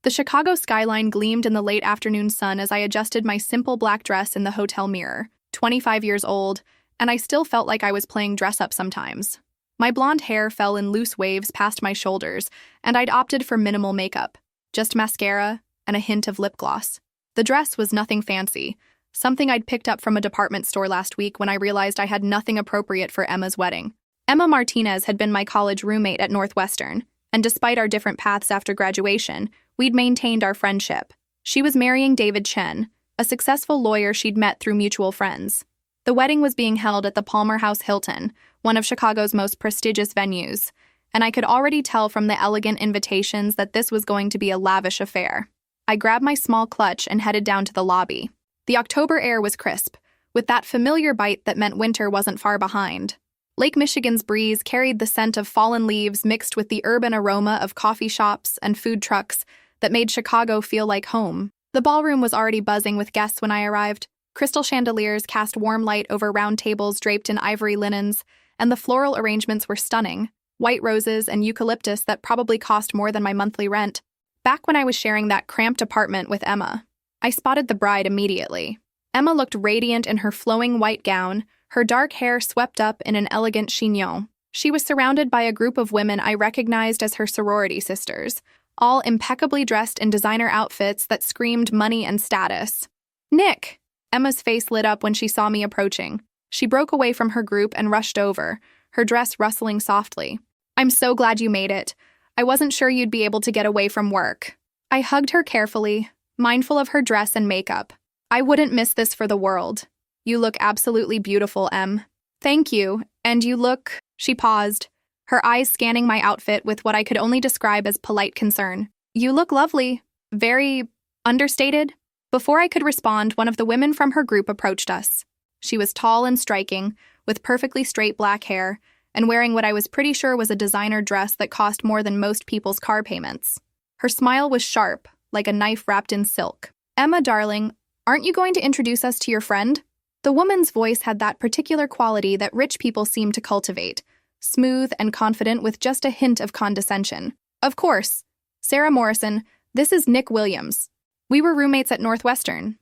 The Chicago skyline gleamed in the late afternoon sun as I adjusted my simple black dress in the hotel mirror, 25 years old, and I still felt like I was playing dress-up sometimes. My blonde hair fell in loose waves past my shoulders, and I'd opted for minimal makeup, just mascara and a hint of lip gloss. The dress was nothing fancy, something I'd picked up from a department store last week when I realized I had nothing appropriate for Emma's wedding. Emma Martinez had been my college roommate at Northwestern, and despite our different paths after graduation, we'd maintained our friendship. She was marrying David Chen, a successful lawyer she'd met through mutual friends. The wedding was being held at the Palmer House Hilton, one of Chicago's most prestigious venues, and I could already tell from the elegant invitations that this was going to be a lavish affair. I grabbed my small clutch and headed down to the lobby. The October air was crisp, with that familiar bite that meant winter wasn't far behind. Lake Michigan's breeze carried the scent of fallen leaves mixed with the urban aroma of coffee shops and food trucks that made Chicago feel like home. The ballroom was already buzzing with guests when I arrived. Crystal chandeliers cast warm light over round tables draped in ivory linens, and the floral arrangements were stunning. White roses and eucalyptus that probably cost more than my monthly rent. Back when I was sharing that cramped apartment with Emma, I spotted the bride immediately. Emma looked radiant in her flowing white gown, her dark hair swept up in an elegant chignon. She was surrounded by a group of women I recognized as her sorority sisters, all impeccably dressed in designer outfits that screamed money and status. "Nick!" Emma's face lit up when she saw me approaching. She broke away from her group and rushed over, her dress rustling softly. "I'm so glad you made it. I wasn't sure you'd be able to get away from work." I hugged her carefully, mindful of her dress and makeup. "I wouldn't miss this for the world. You look absolutely beautiful, Em." "Thank you, and you look—" She paused, her eyes scanning my outfit with what I could only describe as polite concern. "You look lovely. Very understated." Before I could respond, one of the women from her group approached us. She was tall and striking, with perfectly straight black hair, and wearing what I was pretty sure was a designer dress that cost more than most people's car payments. Her smile was sharp, like a knife wrapped in silk. "Emma, darling, aren't you going to introduce us to your friend?" The woman's voice had that particular quality that rich people seem to cultivate, smooth and confident with just a hint of condescension. "Of course. Sarah Morrison, this is Nick Williams. We were roommates at Northwestern.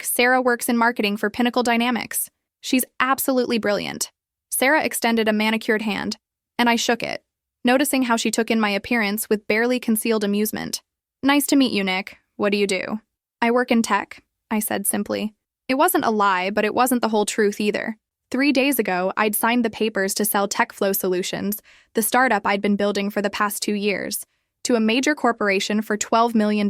Sarah works in marketing for Pinnacle Dynamics. She's absolutely brilliant." Sarah extended a manicured hand, and I shook it, noticing how she took in my appearance with barely concealed amusement. "Nice to meet you, Nick. What do you do?" "I work in tech," I said simply. It wasn't a lie, but it wasn't the whole truth either. 3 days ago, I'd signed the papers to sell TechFlow Solutions, the startup I'd been building for the past 2 years, to a major corporation for $12 million.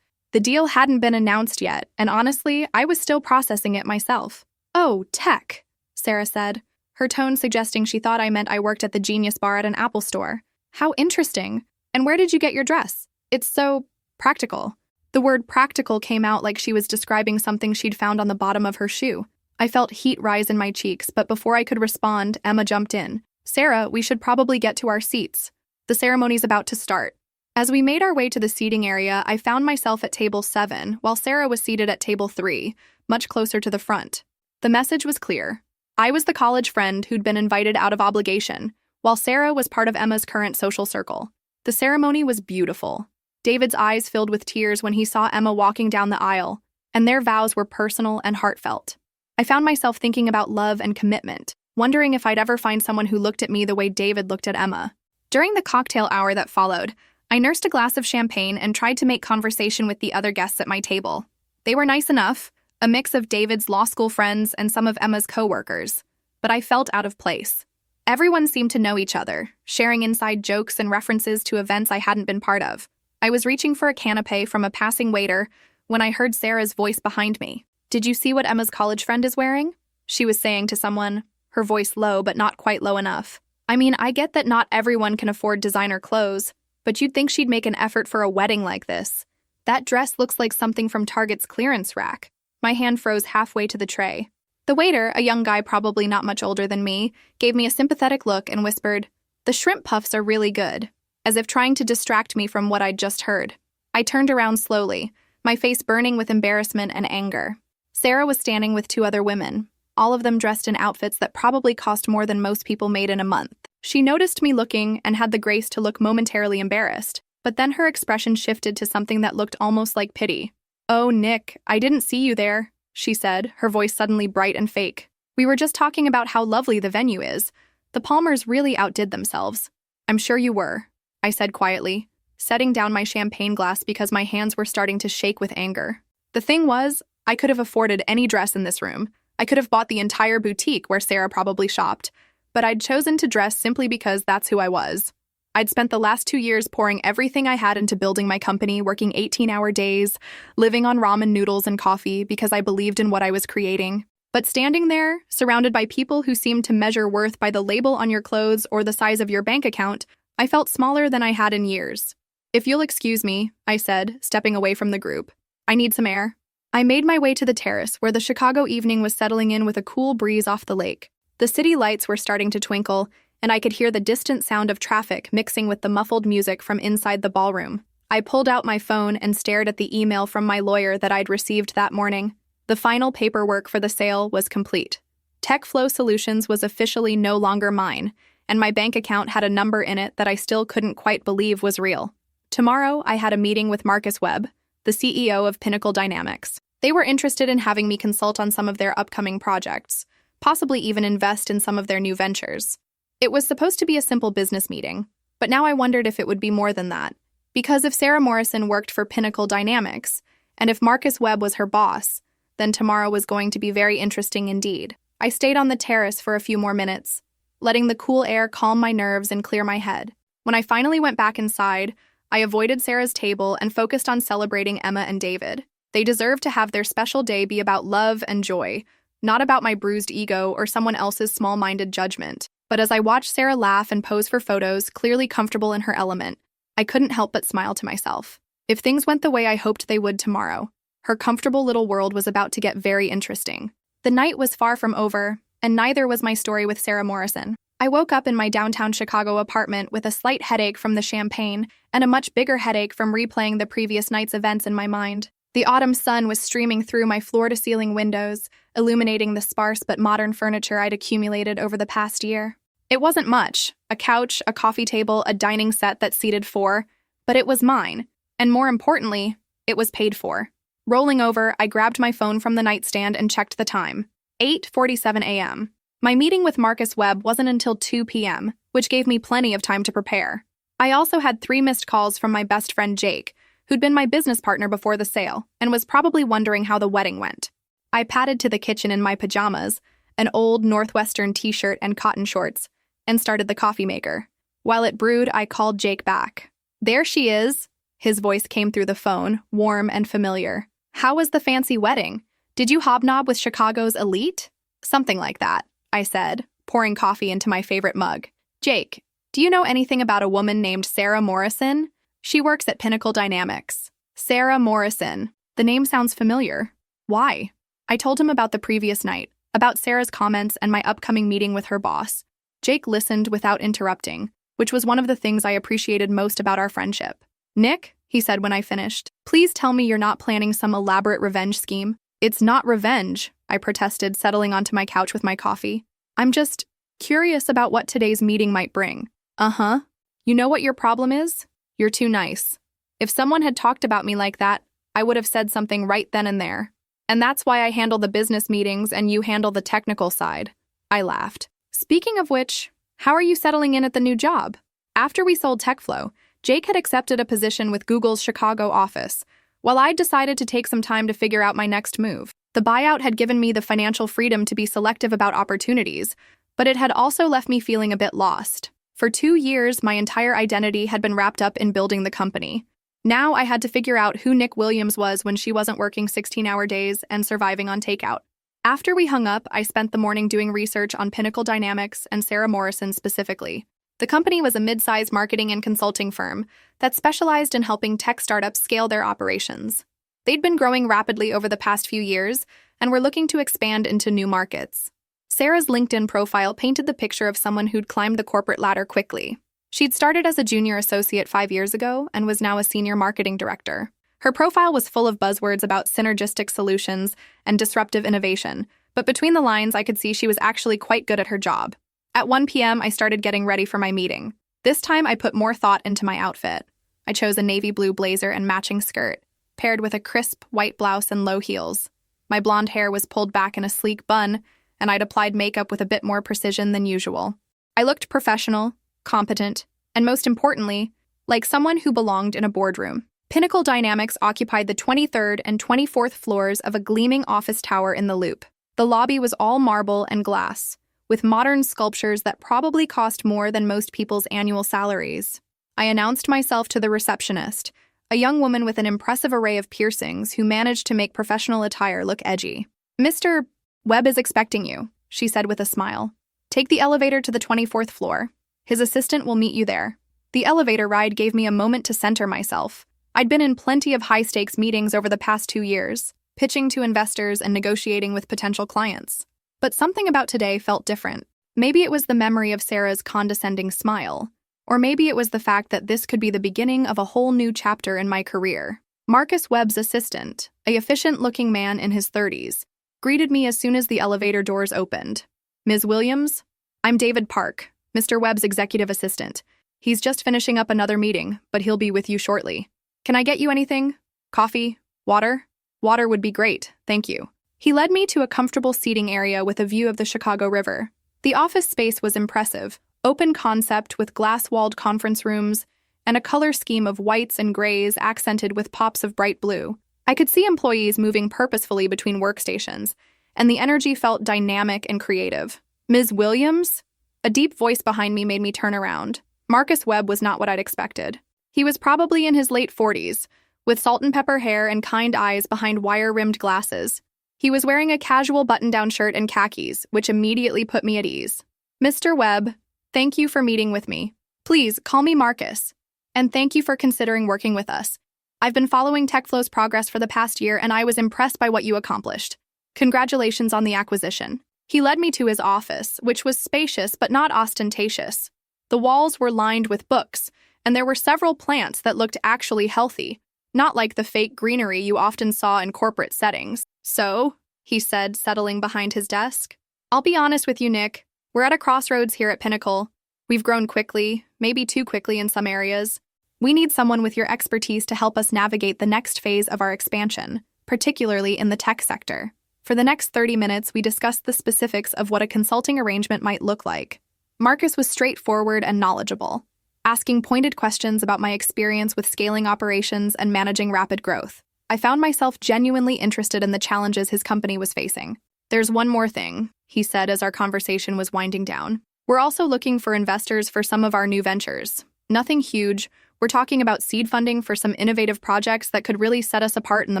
The deal hadn't been announced yet, and honestly, I was still processing it myself. "Oh, tech," Sarah said, her tone suggesting she thought I meant I worked at the Genius Bar at an Apple store. "How interesting. And where did you get your dress? It's so practical." The word practical came out like she was describing something she'd found on the bottom of her shoe. I felt heat rise in my cheeks, but before I could respond, Emma jumped in. "Sarah, we should probably get to our seats. The ceremony's about to start." As we made our way to the seating area, I found myself at table 7, while Sarah was seated at table 3, much closer to the front. The message was clear. I was the college friend who'd been invited out of obligation, while Sarah was part of Emma's current social circle. The ceremony was beautiful. David's eyes filled with tears when he saw Emma walking down the aisle, and their vows were personal and heartfelt. I found myself thinking about love and commitment, wondering if I'd ever find someone who looked at me the way David looked at Emma. During the cocktail hour that followed, I nursed a glass of champagne and tried to make conversation with the other guests at my table. They were nice enough, a mix of David's law school friends and some of Emma's co-workers, but I felt out of place. Everyone seemed to know each other, sharing inside jokes and references to events I hadn't been part of. I was reaching for a canapé from a passing waiter when I heard Sarah's voice behind me. "Did you see what Emma's college friend is wearing?" she was saying to someone, her voice low but not quite low enough. I mean, I get that not everyone can afford designer clothes, but you'd think she'd make an effort for a wedding like this. That dress looks like something from Target's clearance rack. My hand froze halfway to the tray. The waiter, a young guy probably not much older than me, gave me a sympathetic look and whispered, "The shrimp puffs are really good," as if trying to distract me from what I'd just heard. I turned around slowly, my face burning with embarrassment and anger. Sarah was standing with 2 other women, all of them dressed in outfits that probably cost more than most people made in a month. She noticed me looking and had the grace to look momentarily embarrassed. But then her expression shifted to something that looked almost like pity. "Oh, Nick, I didn't see you there," she said, her voice suddenly bright and fake. "We were just talking about how lovely the venue is. The Palmers really outdid themselves." "I'm sure you were," I said quietly, setting down my champagne glass because my hands were starting to shake with anger. The thing was, I could have afforded any dress in this room. I could have bought the entire boutique where Sarah probably shopped, but I'd chosen to dress simply because that's who I was. I'd spent the last 2 years pouring everything I had into building my company, working 18-hour days, living on ramen noodles and coffee because I believed in what I was creating. But standing there, surrounded by people who seemed to measure worth by the label on your clothes or the size of your bank account, I felt smaller than I had in years. "If you'll excuse me," I said, stepping away from the group. "I need some air." I made my way to the terrace where the Chicago evening was settling in with a cool breeze off the lake. The city lights were starting to twinkle, and I could hear the distant sound of traffic mixing with the muffled music from inside the ballroom. I pulled out my phone and stared at the email from my lawyer that I'd received that morning. The final paperwork for the sale was complete. TechFlow Solutions was officially no longer mine, and my bank account had a number in it that I still couldn't quite believe was real. Tomorrow, I had a meeting with Marcus Webb, the CEO of Pinnacle Dynamics. They were interested in having me consult on some of their upcoming projects, possibly even invest in some of their new ventures. It was supposed to be a simple business meeting, but now I wondered if it would be more than that. Because if Sarah Morrison worked for Pinnacle Dynamics, and if Marcus Webb was her boss, then tomorrow was going to be very interesting indeed. I stayed on the terrace for a few more minutes, letting the cool air calm my nerves and clear my head. When I finally went back inside, I avoided Sarah's table and focused on celebrating Emma and David. They deserved to have their special day be about love and joy, not about my bruised ego or someone else's small-minded judgment. But as I watched Sarah laugh and pose for photos, clearly comfortable in her element, I couldn't help but smile to myself. If things went the way I hoped they would tomorrow, her comfortable little world was about to get very interesting. The night was far from over, and neither was my story with Sarah Morrison. I woke up in my downtown Chicago apartment with a slight headache from the champagne and a much bigger headache from replaying the previous night's events in my mind. The autumn sun was streaming through my floor-to-ceiling windows, illuminating the sparse but modern furniture I'd accumulated over the past year. It wasn't much, a couch, a coffee table, a dining set that seated 4, but it was mine, and more importantly, it was paid for. Rolling over, I grabbed my phone from the nightstand and checked the time. 8:47 a.m. My meeting with Marcus Webb wasn't until 2 p.m., which gave me plenty of time to prepare. I also had 3 missed calls from my best friend Jake, who'd been my business partner before the sale, and was probably wondering how the wedding went. I padded to the kitchen in my pajamas, an old Northwestern t-shirt and cotton shorts, and started the coffee maker. While it brewed, I called Jake back. "There she is." His voice came through the phone, warm and familiar. "How was the fancy wedding? Did you hobnob with Chicago's elite?" "Something like that," I said, pouring coffee into my favorite mug. "Jake, do you know anything about a woman named Sarah Morrison? She works at Pinnacle Dynamics." Sarah Morrison. The name sounds familiar. Why? I told him about the previous night, about Sarah's comments and my upcoming meeting with her boss. Jake listened without interrupting, which was one of the things I appreciated most about our friendship. "Nick," he said when I finished, "please tell me you're not planning some elaborate revenge scheme." "It's not revenge," I protested, settling onto my couch with my coffee. "I'm just curious about what today's meeting might bring." "Uh-huh. You know what your problem is? You're too nice. If someone had talked about me like that, I would have said something right then and there. And that's why I handle the business meetings and you handle the technical side." I laughed. "Speaking of which, how are you settling in at the new job?" After we sold TechFlow, Jake had accepted a position with Google's Chicago office, while I'd decided to take some time to figure out my next move. The buyout had given me the financial freedom to be selective about opportunities, but it had also left me feeling a bit lost. For 2 years, my entire identity had been wrapped up in building the company. Now I had to figure out who Nick Williams was when she wasn't working 16-hour days and surviving on takeout. After we hung up, I spent the morning doing research on Pinnacle Dynamics and Sarah Morrison specifically. The company was a mid-sized marketing and consulting firm that specialized in helping tech startups scale their operations. They'd been growing rapidly over the past few years and were looking to expand into new markets. Sarah's LinkedIn profile painted the picture of someone who'd climbed the corporate ladder quickly. She'd started as a junior associate 5 years ago and was now a senior marketing director. Her profile was full of buzzwords about synergistic solutions and disruptive innovation, but between the lines I could see she was actually quite good at her job. At 1 p.m., I started getting ready for my meeting. This time I put more thought into my outfit. I chose a navy blue blazer and matching skirt, paired with a crisp white blouse and low heels. My blonde hair was pulled back in a sleek bun, and I'd applied makeup with a bit more precision than usual. I looked professional, competent, and most importantly, like someone who belonged in a boardroom. Pinnacle Dynamics occupied the 23rd and 24th floors of a gleaming office tower in the Loop. The lobby was all marble and glass, with modern sculptures that probably cost more than most people's annual salaries. I announced myself to the receptionist, a young woman with an impressive array of piercings who managed to make professional attire look edgy. "Mr. Webb is expecting you," she said with a smile. "Take the elevator to the 24th floor. His assistant will meet you there." The elevator ride gave me a moment to center myself. I'd been in plenty of high-stakes meetings over the past 2 years, pitching to investors and negotiating with potential clients. But something about today felt different. Maybe it was the memory of Sarah's condescending smile, or maybe it was the fact that this could be the beginning of a whole new chapter in my career. Marcus Webb's assistant, a efficient-looking man in his 30s, greeted me as soon as the elevator doors opened. "Ms. Williams? I'm David Park, Mr. Webb's executive assistant. He's just finishing up another meeting, but he'll be with you shortly. Can I get you anything? Coffee? Water?" "Water would be great, thank you." He led me to a comfortable seating area with a view of the Chicago River. The office space was impressive, open concept with glass-walled conference rooms, and a color scheme of whites and grays accented with pops of bright blue. I could see employees moving purposefully between workstations, and the energy felt dynamic and creative. "Ms. Williams?" A deep voice behind me made me turn around. Marcus Webb was not what I'd expected. He was probably in his late 40s, with salt and pepper hair and kind eyes behind wire-rimmed glasses. He was wearing a casual button-down shirt and khakis, which immediately put me at ease. "Mr. Webb, thank you for meeting with me. Please, call me Marcus. And thank you for considering working with us. I've been following TechFlow's progress for the past year, and I was impressed by what you accomplished. Congratulations on the acquisition." He led me to his office, which was spacious but not ostentatious. The walls were lined with books, and there were several plants that looked actually healthy, not like the fake greenery you often saw in corporate settings. "So," he said, settling behind his desk, "I'll be honest with you, Nick. We're at a crossroads here at Pinnacle. We've grown quickly, maybe too quickly in some areas. We need someone with your expertise to help us navigate the next phase of our expansion, particularly in the tech sector." For the next 30 minutes, we discussed the specifics of what a consulting arrangement might look like. Marcus was straightforward and knowledgeable, asking pointed questions about my experience with scaling operations and managing rapid growth. I found myself genuinely interested in the challenges his company was facing. "There's one more thing," he said as our conversation was winding down. "We're also looking for investors for some of our new ventures. Nothing huge. We're talking about seed funding for some innovative projects that could really set us apart in the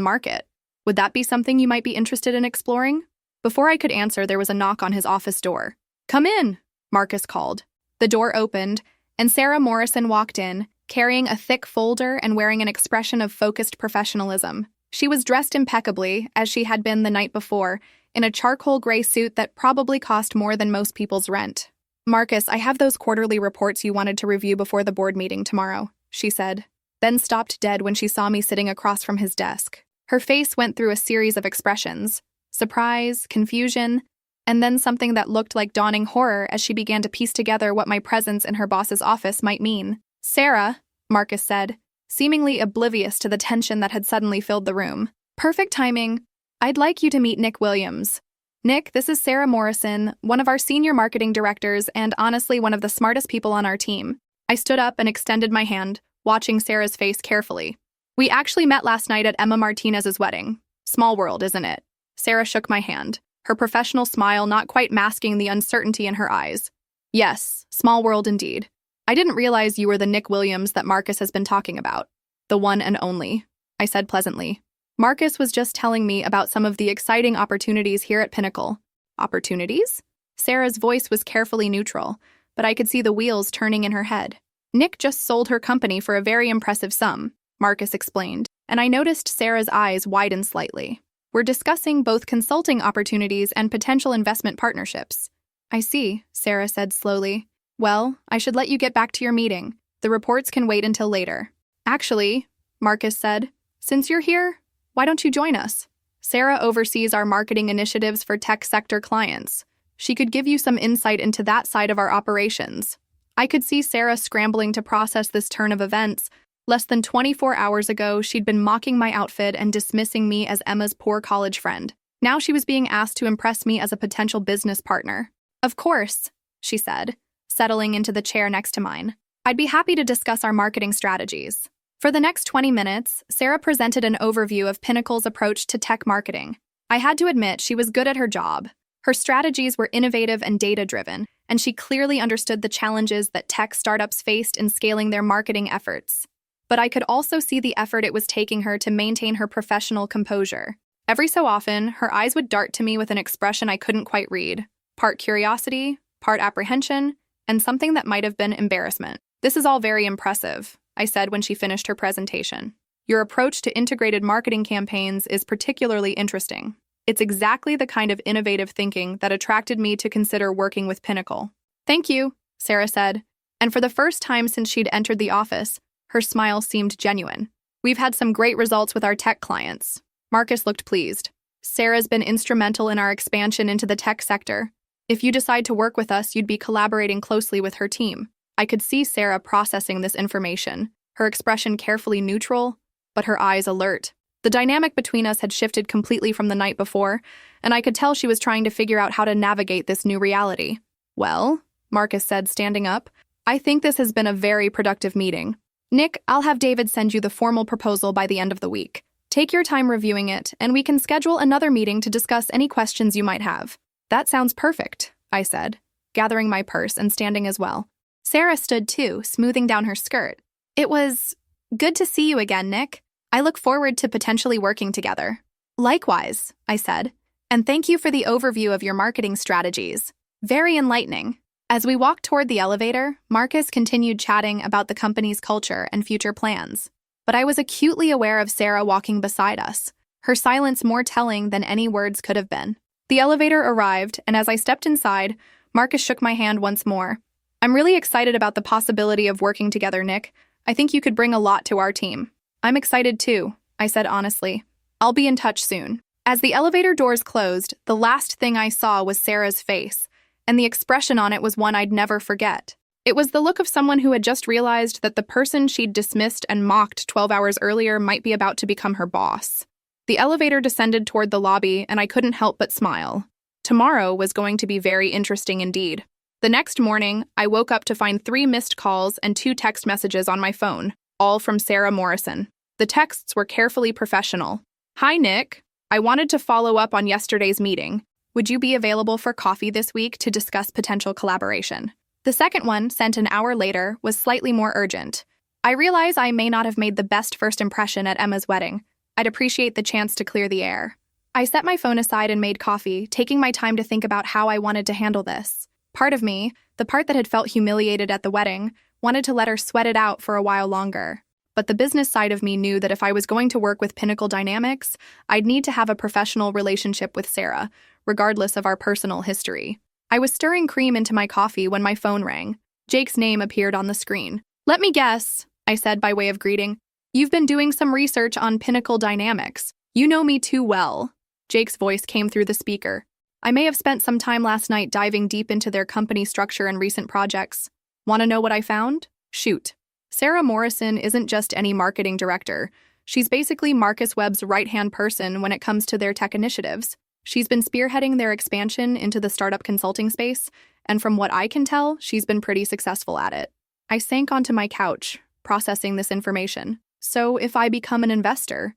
market. Would that be something you might be interested in exploring?" Before I could answer, there was a knock on his office door. "Come in," Marcus called. The door opened, and Sarah Morrison walked in, carrying a thick folder and wearing an expression of focused professionalism. She was dressed impeccably, as she had been the night before, in a charcoal gray suit that probably cost more than most people's rent. "Marcus, I have those quarterly reports you wanted to review before the board meeting tomorrow," she said, then stopped dead when she saw me sitting across from his desk. Her face went through a series of expressions: surprise, confusion, and then something that looked like dawning horror as she began to piece together what my presence in her boss's office might mean. "Sarah," Marcus said, seemingly oblivious to the tension that had suddenly filled the room. "Perfect timing. I'd like you to meet Nick Williams. Nick, this is Sarah Morrison, one of our senior marketing directors and honestly one of the smartest people on our team." I stood up and extended my hand, watching Sarah's face carefully. "We actually met last night at Emma Martinez's wedding. Small world, isn't it?" Sarah shook my hand, her professional smile not quite masking the uncertainty in her eyes. "Yes, small world indeed. I didn't realize you were the Nick Williams that Marcus has been talking about. The one and only," I said pleasantly. Marcus was just telling me about some of the exciting opportunities here at Pinnacle. "Opportunities?" Sarah's voice was carefully neutral, but I could see the wheels turning in her head. "Nick just sold her company for a very impressive sum," Marcus explained, and I noticed Sarah's eyes widen slightly. "We're discussing both consulting opportunities and potential investment partnerships." "I see," Sarah said slowly. "Well, I should let you get back to your meeting. The reports can wait until later." "Actually," Marcus said, "since you're here, why don't you join us? Sarah oversees our marketing initiatives for tech sector clients. She could give you some insight into that side of our operations." I could see Sarah scrambling to process this turn of events, Less than 24 hours ago, she'd been mocking my outfit and dismissing me as Emma's poor college friend. Now she was being asked to impress me as a potential business partner. "Of course," she said, settling into the chair next to mine. "I'd be happy to discuss our marketing strategies." For the next 20 minutes, Sarah presented an overview of Pinnacle's approach to tech marketing. I had to admit she was good at her job. Her strategies were innovative and data-driven, and she clearly understood the challenges that tech startups faced in scaling their marketing efforts. But I could also see the effort it was taking her to maintain her professional composure. Every so often, her eyes would dart to me with an expression I couldn't quite read, part curiosity, part apprehension, and something that might have been embarrassment. "This is all very impressive," I said when she finished her presentation. "Your approach to integrated marketing campaigns is particularly interesting. It's exactly the kind of innovative thinking that attracted me to consider working with Pinnacle." "Thank you," Sarah said, and for the first time since she'd entered the office, her smile seemed genuine. "We've had some great results with our tech clients." Marcus looked pleased. "Sarah's been instrumental in our expansion into the tech sector. If you decide to work with us, you'd be collaborating closely with her team." I could see Sarah processing this information, her expression carefully neutral, but her eyes alert. The dynamic between us had shifted completely from the night before, and I could tell she was trying to figure out how to navigate this new reality. "Well," Marcus said, standing up, "I think this has been a very productive meeting. Nick, I'll have David send you the formal proposal by the end of the week. Take your time reviewing it, and we can schedule another meeting to discuss any questions you might have." "That sounds perfect," I said, gathering my purse and standing as well. Sarah stood too, smoothing down her skirt. "It was good to see you again, Nick. I look forward to potentially working together." "Likewise," I said, "and thank you for the overview of your marketing strategies. Very enlightening." As we walked toward the elevator, Marcus continued chatting about the company's culture and future plans. But I was acutely aware of Sarah walking beside us, her silence more telling than any words could have been. The elevator arrived, and as I stepped inside, Marcus shook my hand once more. "I'm really excited about the possibility of working together, Nick. I think you could bring a lot to our team." "I'm excited too," I said honestly. "I'll be in touch soon." As the elevator doors closed, the last thing I saw was Sarah's face, and the expression on it was one I'd never forget. It was the look of someone who had just realized that the person she'd dismissed and mocked 12 hours earlier might be about to become her boss. The elevator descended toward the lobby, and I couldn't help but smile. Tomorrow was going to be very interesting indeed. The next morning, I woke up to find 3 missed calls and 2 text messages on my phone, all from Sarah Morrison. The texts were carefully professional. "Hi, Nick. I wanted to follow up on yesterday's meeting. Would you be available for coffee this week to discuss potential collaboration?" The second one, sent an hour later, was slightly more urgent. "I realize I may not have made the best first impression at Emma's wedding. I'd appreciate the chance to clear the air." I set my phone aside and made coffee, taking my time to think about how I wanted to handle this. Part of me, the part that had felt humiliated at the wedding, wanted to let her sweat it out for a while longer. But the business side of me knew that if I was going to work with Pinnacle Dynamics, I'd need to have a professional relationship with Sarah, regardless of our personal history. I was stirring cream into my coffee when my phone rang. Jake's name appeared on the screen. "Let me guess," I said by way of greeting. "You've been doing some research on Pinnacle Dynamics. You know me too well." Jake's voice came through the speaker. "I may have spent some time last night diving deep into their company structure and recent projects. Want to know what I found? Shoot. Sarah Morrison isn't just any marketing director. She's basically Marcus Webb's right-hand person when it comes to their tech initiatives. She's been spearheading their expansion into the startup consulting space, and from what I can tell, she's been pretty successful at it." I sank onto my couch, processing this information. "So if I become an investor,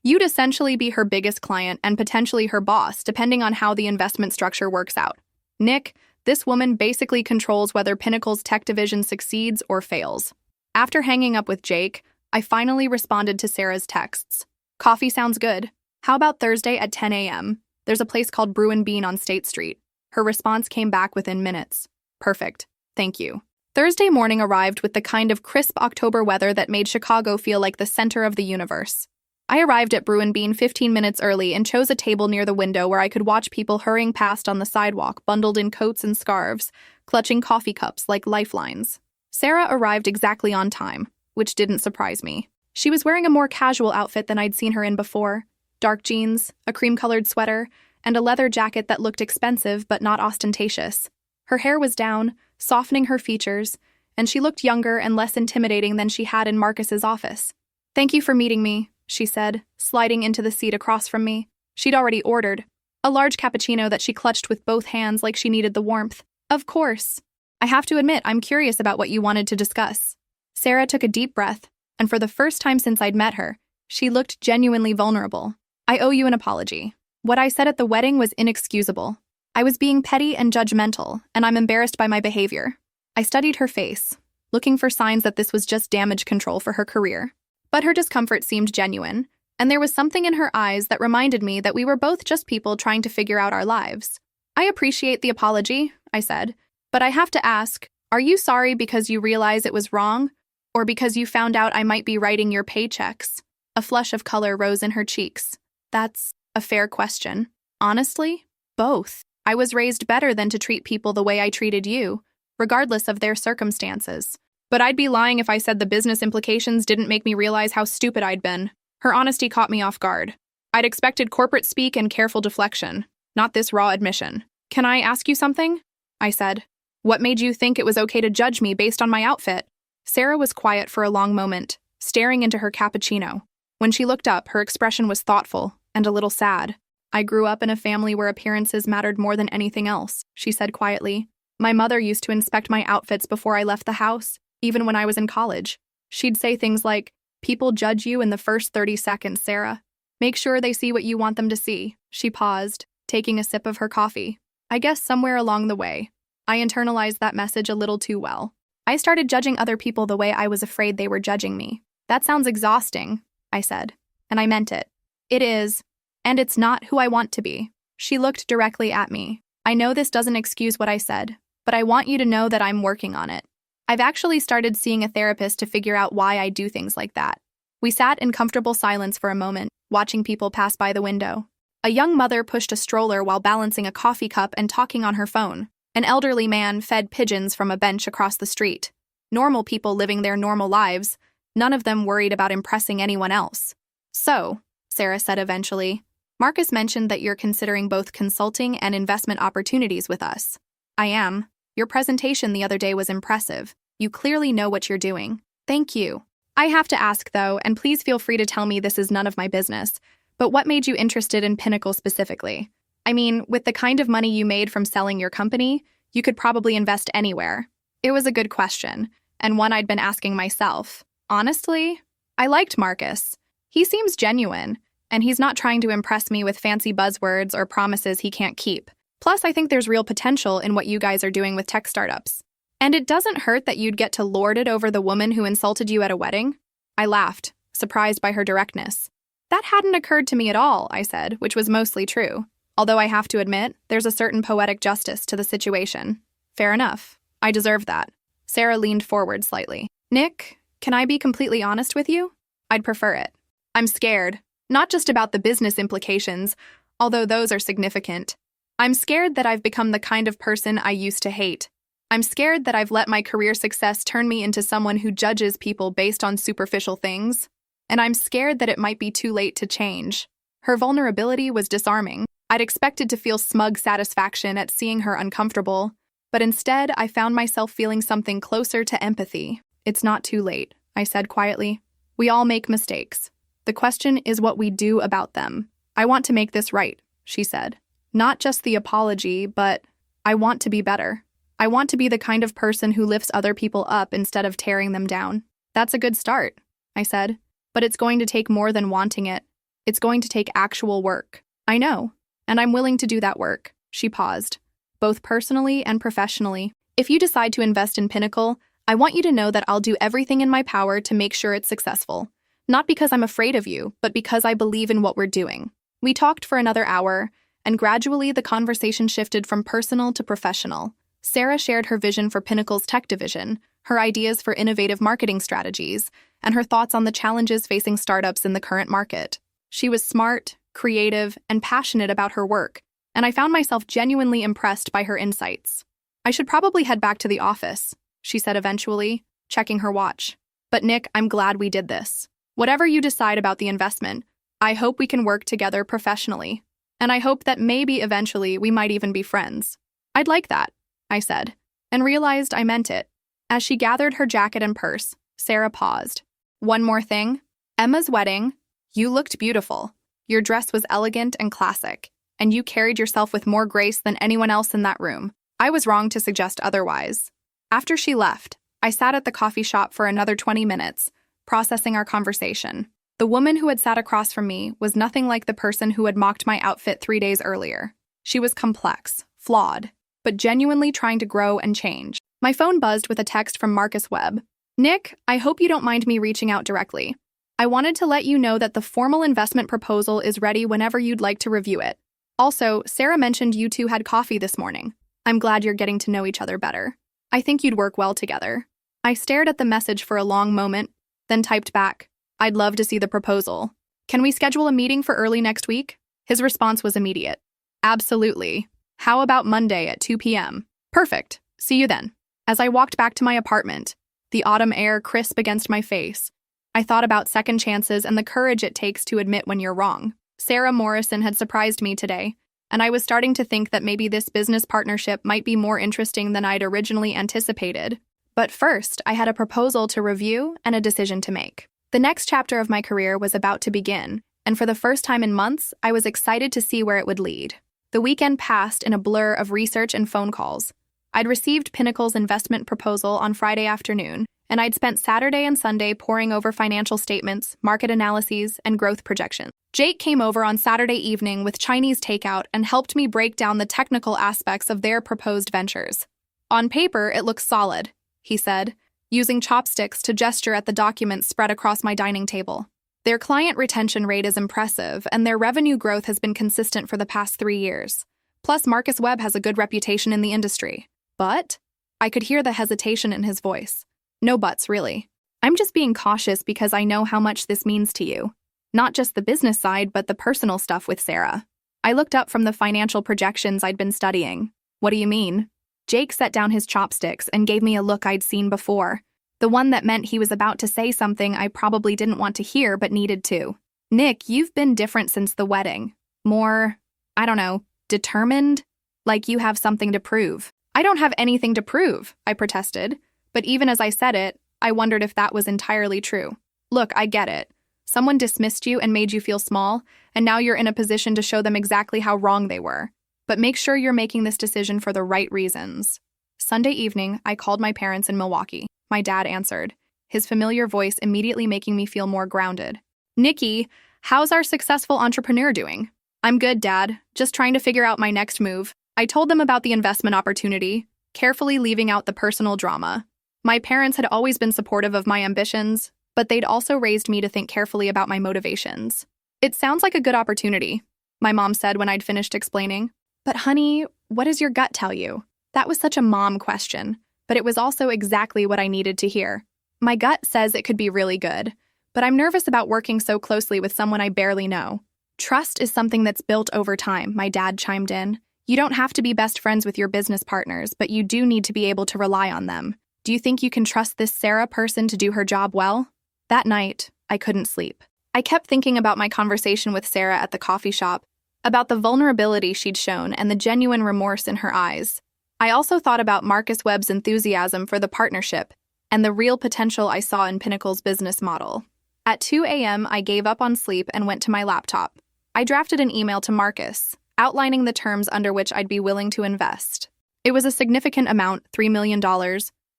you'd essentially be her biggest client and potentially her boss, depending on how the investment structure works out. Nick, this woman basically controls whether Pinnacle's tech division succeeds or fails." After hanging up with Jake, I finally responded to Sarah's texts. "Coffee sounds good. How about Thursday at 10 a.m.? There's a place called Brew and Bean on State Street." Her response came back within minutes. "Perfect. Thank you." Thursday morning arrived with the kind of crisp October weather that made Chicago feel like the center of the universe. I arrived at Brew and Bean 15 minutes early and chose a table near the window where I could watch people hurrying past on the sidewalk, bundled in coats and scarves, clutching coffee cups like lifelines. Sarah arrived exactly on time, which didn't surprise me. She was wearing a more casual outfit than I'd seen her in before. Dark jeans, a cream-colored sweater, and a leather jacket that looked expensive but not ostentatious. Her hair was down, softening her features, and she looked younger and less intimidating than she had in Marcus's office. "Thank you for meeting me," she said, sliding into the seat across from me. She'd already ordered a large cappuccino that she clutched with both hands like she needed the warmth. "Of course. I have to admit, I'm curious about what you wanted to discuss." Sarah took a deep breath, and for the first time since I'd met her, she looked genuinely vulnerable. "I owe you an apology. What I said at the wedding was inexcusable. I was being petty and judgmental, and I'm embarrassed by my behavior." I studied her face, looking for signs that this was just damage control for her career. But her discomfort seemed genuine, and there was something in her eyes that reminded me that we were both just people trying to figure out our lives. "I appreciate the apology," I said, "but I have to ask, are you sorry because you realize it was wrong, or because you found out I might be writing your paychecks?" A flush of color rose in her cheeks. "That's a fair question. Honestly, both. I was raised better than to treat people the way I treated you, regardless of their circumstances. But I'd be lying if I said the business implications didn't make me realize how stupid I'd been." Her honesty caught me off guard. I'd expected corporate speak and careful deflection, not this raw admission. "Can I ask you something?" I said. "What made you think it was okay to judge me based on my outfit?" Sarah was quiet for a long moment, staring into her cappuccino. When she looked up, her expression was thoughtful and a little sad. "I grew up in a family where appearances mattered more than anything else," she said quietly. "My mother used to inspect my outfits before I left the house, even when I was in college. She'd say things like, 'People judge you in the first 30 seconds, Sarah. Make sure they see what you want them to see.'" She paused, taking a sip of her coffee. I guess somewhere along the way, I internalized that message a little too well. I started judging other people the way I was afraid they were judging me. "That sounds exhausting," I said, and I meant it. "It is, and it's not who I want to be." She looked directly at me. "I know this doesn't excuse what I said, but I want you to know that I'm working on it. I've actually started seeing a therapist to figure out why I do things like that." We sat in comfortable silence for a moment, watching people pass by the window. A young mother pushed a stroller while balancing a coffee cup and talking on her phone. An elderly man fed pigeons from a bench across the street. Normal people living their normal lives, none of them worried about impressing anyone else. "So," Sarah said eventually, "Marcus mentioned that you're considering both consulting and investment opportunities with us." "I am. Your presentation the other day was impressive. You clearly know what you're doing." "Thank you. I have to ask, though, and please feel free to tell me this is none of my business, but what made you interested in Pinnacle specifically? I mean, with the kind of money you made from selling your company, you could probably invest anywhere." It was a good question, and one I'd been asking myself. Honestly, I liked Marcus. He seems genuine, and he's not trying to impress me with fancy buzzwords or promises he can't keep. Plus, I think there's real potential in what you guys are doing with tech startups. "And it doesn't hurt that you'd get to lord it over the woman who insulted you at a wedding?" I laughed, surprised by her directness. "That hadn't occurred to me at all," I said, which was mostly true. Although I have to admit, there's a certain poetic justice to the situation. "Fair enough. I deserve that." Sarah leaned forward slightly. "Nick, can I be completely honest with you? I'd prefer it. I'm scared, not just about the business implications, although those are significant. I'm scared that I've become the kind of person I used to hate. I'm scared that I've let my career success turn me into someone who judges people based on superficial things. And I'm scared that it might be too late to change." Her vulnerability was disarming. I'd expected to feel smug satisfaction at seeing her uncomfortable, but instead I found myself feeling something closer to empathy. "It's not too late," I said quietly. "We all make mistakes. The question is what we do about them." "I want to make this right," she said. "Not just the apology, but I want to be better. I want to be the kind of person who lifts other people up instead of tearing them down." "That's a good start," I said, "but it's going to take more than wanting it. It's going to take actual work." "I know, and I'm willing to do that work." She paused, "both personally and professionally. If you decide to invest in Pinnacle, I want you to know that I'll do everything in my power to make sure it's successful. Not because I'm afraid of you, but because I believe in what we're doing." We talked for another hour, and gradually the conversation shifted from personal to professional. Sarah shared her vision for Pinnacle's tech division, her ideas for innovative marketing strategies, and her thoughts on the challenges facing startups in the current market. She was smart, creative, and passionate about her work, and I found myself genuinely impressed by her insights. "I should probably head back to the office," she said eventually, checking her watch. "But Nick, I'm glad we did this. Whatever you decide about the investment, I hope we can work together professionally. And I hope that maybe eventually we might even be friends." "I'd like that," I said, and realized I meant it. As she gathered her jacket and purse, Sarah paused. One more thing. Emma's wedding. You looked beautiful. Your dress was elegant and classic, and you carried yourself with more grace than anyone else in that room. I was wrong to suggest otherwise. After she left, I sat at the coffee shop for another 20 minutes, processing our conversation. The woman who had sat across from me was nothing like the person who had mocked my outfit 3 days earlier. She was complex, flawed, but genuinely trying to grow and change. My phone buzzed with a text from Marcus Webb. Nick, I hope you don't mind me reaching out directly. I wanted to let you know that the formal investment proposal is ready whenever you'd like to review it. Also, Sarah mentioned you two had coffee this morning. I'm glad you're getting to know each other better. I think you'd work well together. I stared at the message for a long moment, then typed back, I'd love to see the proposal. Can we schedule a meeting for early next week? His response was immediate. Absolutely. How about Monday at 2 p.m.? Perfect. See you then. As I walked back to my apartment, the autumn air crisp against my face, I thought about second chances and the courage it takes to admit when you're wrong. Sarah Morrison had surprised me today, and I was starting to think that maybe this business partnership might be more interesting than I'd originally anticipated. But first, I had a proposal to review and a decision to make. The next chapter of my career was about to begin, and for the first time in months, I was excited to see where it would lead. The weekend passed in a blur of research and phone calls. I'd received Pinnacle's investment proposal on Friday afternoon, and I'd spent Saturday and Sunday poring over financial statements, market analyses, and growth projections. Jake came over on Saturday evening with Chinese takeout and helped me break down the technical aspects of their proposed ventures. On paper, it looks solid, he said, using chopsticks to gesture at the documents spread across my dining table. Their client retention rate is impressive, and their revenue growth has been consistent for the past 3 years. Plus, Marcus Webb has a good reputation in the industry. But? I could hear the hesitation in his voice. No buts, really. I'm just being cautious because I know how much this means to you. Not just the business side, but the personal stuff with Sarah. I looked up from the financial projections I'd been studying. What do you mean? Jake set down his chopsticks and gave me a look I'd seen before. The one that meant he was about to say something I probably didn't want to hear but needed to. Nick, you've been different since the wedding. More, I don't know, determined? Like you have something to prove. I don't have anything to prove, I protested. But even as I said it, I wondered if that was entirely true. Look, I get it. Someone dismissed you and made you feel small, and now you're in a position to show them exactly how wrong they were. But make sure you're making this decision for the right reasons. Sunday evening, I called my parents in Milwaukee. My dad answered, his familiar voice immediately making me feel more grounded. Nikki, how's our successful entrepreneur doing? I'm good, Dad. Just trying to figure out my next move. I told them about the investment opportunity, carefully leaving out the personal drama. My parents had always been supportive of my ambitions, but they'd also raised me to think carefully about my motivations. It sounds like a good opportunity, my mom said when I'd finished explaining. But honey, what does your gut tell you? That was such a mom question, but it was also exactly what I needed to hear. My gut says it could be really good, but I'm nervous about working so closely with someone I barely know. Trust is something that's built over time, my dad chimed in. You don't have to be best friends with your business partners, but you do need to be able to rely on them. Do you think you can trust this Sarah person to do her job well? That night, I couldn't sleep. I kept thinking about my conversation with Sarah at the coffee shop, about the vulnerability she'd shown and the genuine remorse in her eyes. I also thought about Marcus Webb's enthusiasm for the partnership and the real potential I saw in Pinnacle's business model. At 2 a.m., I gave up on sleep and went to my laptop. I drafted an email to Marcus, outlining the terms under which I'd be willing to invest. It was a significant amount, $3 million,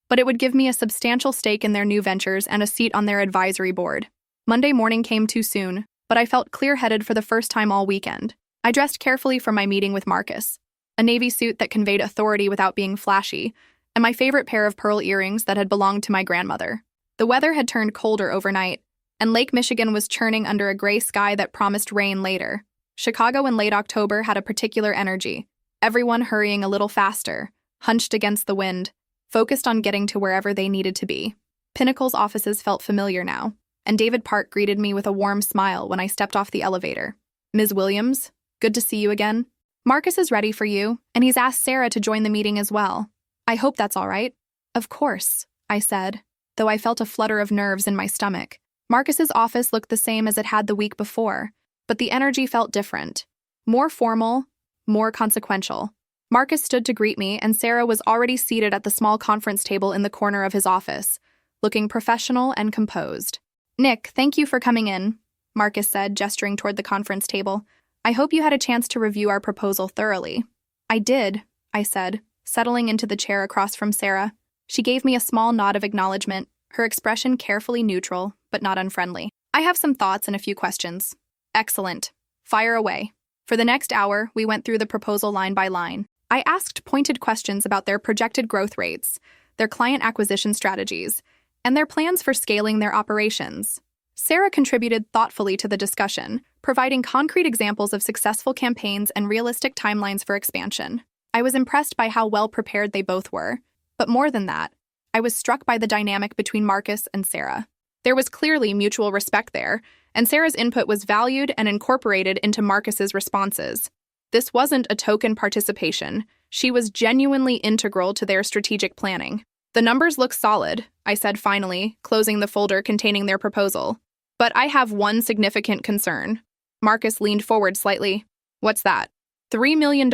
but it would give me a substantial stake in their new ventures and a seat on their advisory board. Monday morning came too soon, but I felt clear-headed for the first time all weekend. I dressed carefully for my meeting with Marcus, a navy suit that conveyed authority without being flashy, and my favorite pair of pearl earrings that had belonged to my grandmother. The weather had turned colder overnight, and Lake Michigan was churning under a gray sky that promised rain later. Chicago in late October had a particular energy, everyone hurrying a little faster, hunched against the wind, focused on getting to wherever they needed to be. Pinnacle's offices felt familiar now, and David Park greeted me with a warm smile when I stepped off the elevator. Ms. Williams, good to see you again. Marcus is ready for you, and he's asked Sarah to join the meeting as well. I hope that's all right. Of course, I said, though I felt a flutter of nerves in my stomach. Marcus's office looked the same as it had the week before, but the energy felt different. More formal, more consequential. Marcus stood to greet me, and Sarah was already seated at the small conference table in the corner of his office, looking professional and composed. "Nick, thank you for coming in," Marcus said, gesturing toward the conference table. "I hope you had a chance to review our proposal thoroughly." "I did," I said, settling into the chair across from Sarah. She gave me a small nod of acknowledgement, her expression carefully neutral, but not unfriendly. "I have some thoughts and a few questions." "Excellent. Fire away." For the next hour, we went through the proposal line by line. I asked pointed questions about their projected growth rates, their client acquisition strategies, and their plans for scaling their operations. Sarah contributed thoughtfully to the discussion, providing concrete examples of successful campaigns and realistic timelines for expansion. I was impressed by how well prepared they both were. But more than that, I was struck by the dynamic between Marcus and Sarah. There was clearly mutual respect there, and Sarah's input was valued and incorporated into Marcus's responses. This wasn't a token participation. She was genuinely integral to their strategic planning. "The numbers look solid," I said finally, closing the folder containing their proposal. "But I have one significant concern." Marcus leaned forward slightly. "What's that?" $3 million